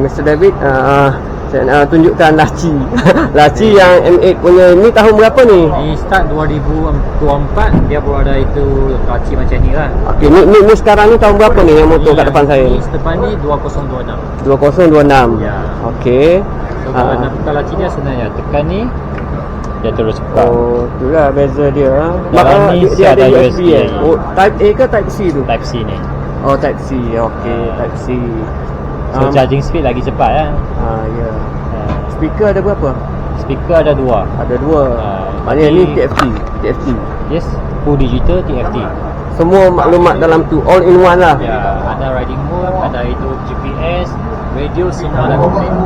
Mr. David, saya nak tunjukkan laci. Laci yang M8 punya ni tahun berapa ni? Ni start 2024, dia baru ada itu laci macam ni lah. Okey, ni sekarang ni tahun berapa ni yang motor kat depan saya ni? ni? Depan ni 2026. 2026. Ya. Okey. So kalau nak buka laci dia sebenarnya tekan ni dia terus buka. Oh, itulah beza dia. Dalam ni Dia ada USB eh. Oh, Type A ke Type C tu? Type C ni. Oh, Type C. Okey, Type C. So charging speed lagi cepat kan. Ya. Speaker ada berapa? Speaker ada 2. Ada 2. Maknanya ni TFT. Yes, full digital TFT. Semua maklumat dalam tu, all in one lah. Ya, ada riding mode, ada itu GPS, radio, semua ada complete.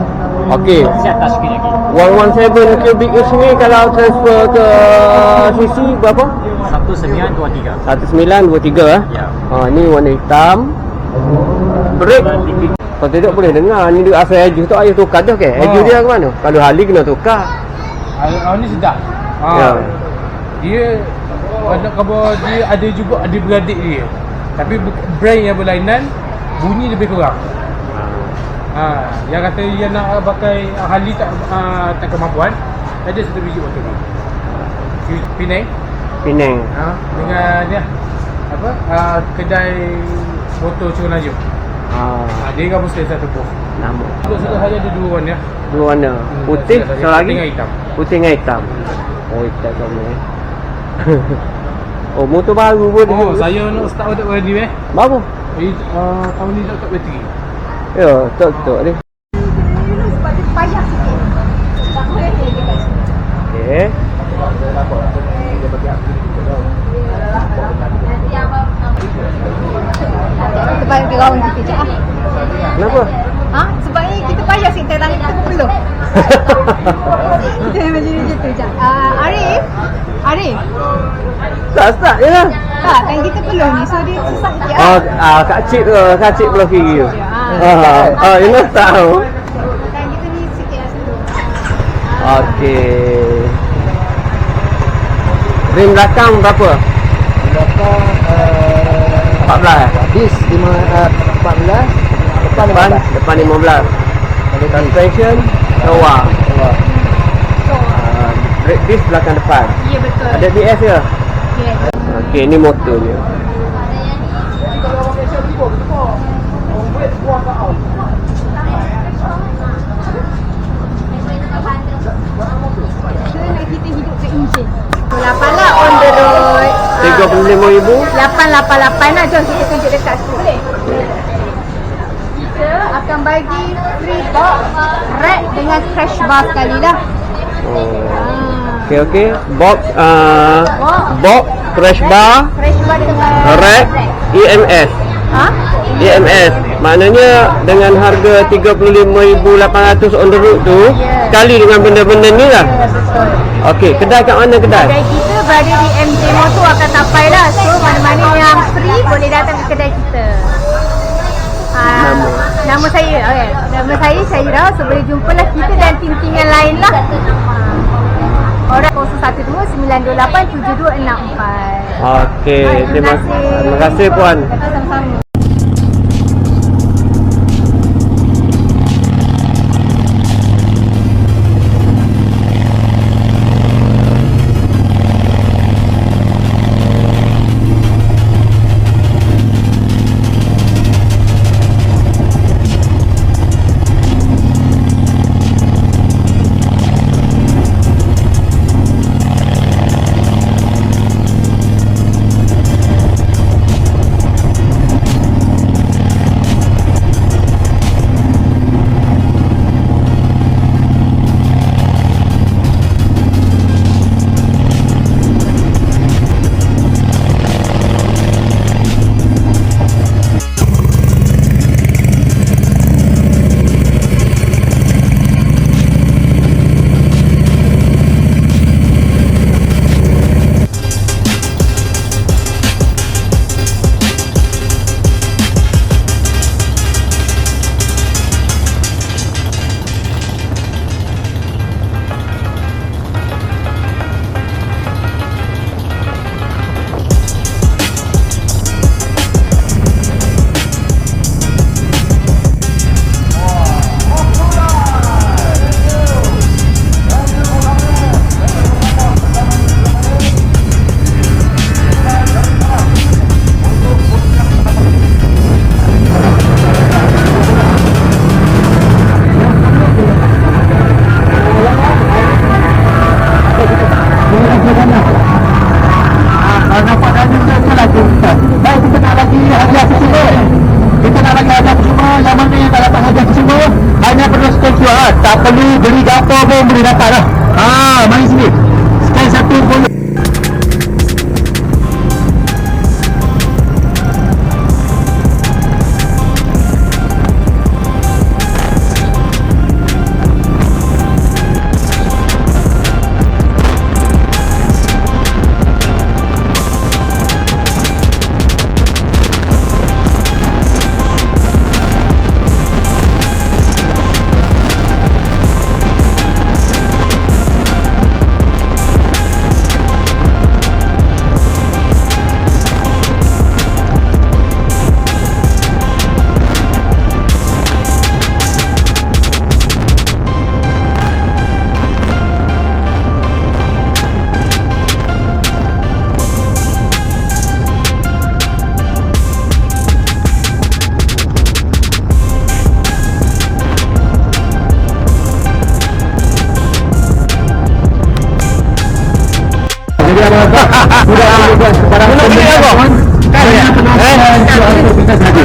Okey. Siap touchscreen lagi. 117 cubic inch ni kalau transfer ke CC berapa? 1923. 1923 Ya. Ni warna hitam. Brake. Kalau tidak boleh dengar. Ni dia asal Eju tu ayah tukar dah ke? Eju dia ke mana? Kalau Harley kena tukar. Ni sedap. Ya. Dia ada khabar dia ada juga ada beradik dia. Tapi brand yang berlainan, bunyi lebih kurang. Yang kata dia nak pakai Harley tak kemampuan, ada satu biji motor ni. Penang. Penang. Dengan dia apa? Kedai motor Suruhanjur. Dia gabung satu booth. Nama. Sudah saja ada 2 warna. 2 warna. Putih, satu lagi? Putih dengan hitam. Putih dengan hitam. Oh, hitam sama Oh, motor baru pun. Saya nak start untuk warna ni Baru? tahun ni tak bateri. Ya, tok ni. Sebab dia payah sikit. Tak boleh dia dekat sini. Okey. Nanti abang sebab dia kawan kita je lah. Kenapa? Sebab ni kita payah sikit tangan kita peluh. Kita macam ni je tu je. Arif. Start je lah. Tak, kan kita peluh ni. So dia susah sikit Kak Cik belah kiri tu. Ini tahu. Kan kita ni sikit lah situ. Okey. Rim belakang berapa? Belakang 14. bis 14, Depan 15. Suspension bawah. Brake disc belakang depan. Ya, betul. Ada BS ke? Yes. Okey, ni motornya. So nak kita hidup ke enjin. 8 lah on the road. 35,000. 888 lah. Jom kita tunjuk dekat situ. Kita akan bagi free box rack dengan crash bar sekali lah. Okey. Box crash bar, Crash bar dengan rack, EMS. EMS. Maknanya dengan harga 35,800 on the road tu, kali dengan benda-benda ni lah. Betul. Okey, kedai kat mana kedai? Kedai kita berada di MJ Motor akan sampai lah. So mana-mana yang free boleh datang ke kedai kita. Nama saya, okay. Nama saya Syaira. So boleh jumpalah kita dan tim-tim yang lain lah. Orang 012-928-7264. Okey, terima kasih puan. Sama-sama. pada scan QR, tak perlu beli data pun boleh dapat dah. Mari sini. Scan satu boleh. Barang beli apa? Kan ya? Kita saja.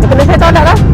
Kalau saya tahu tak lah.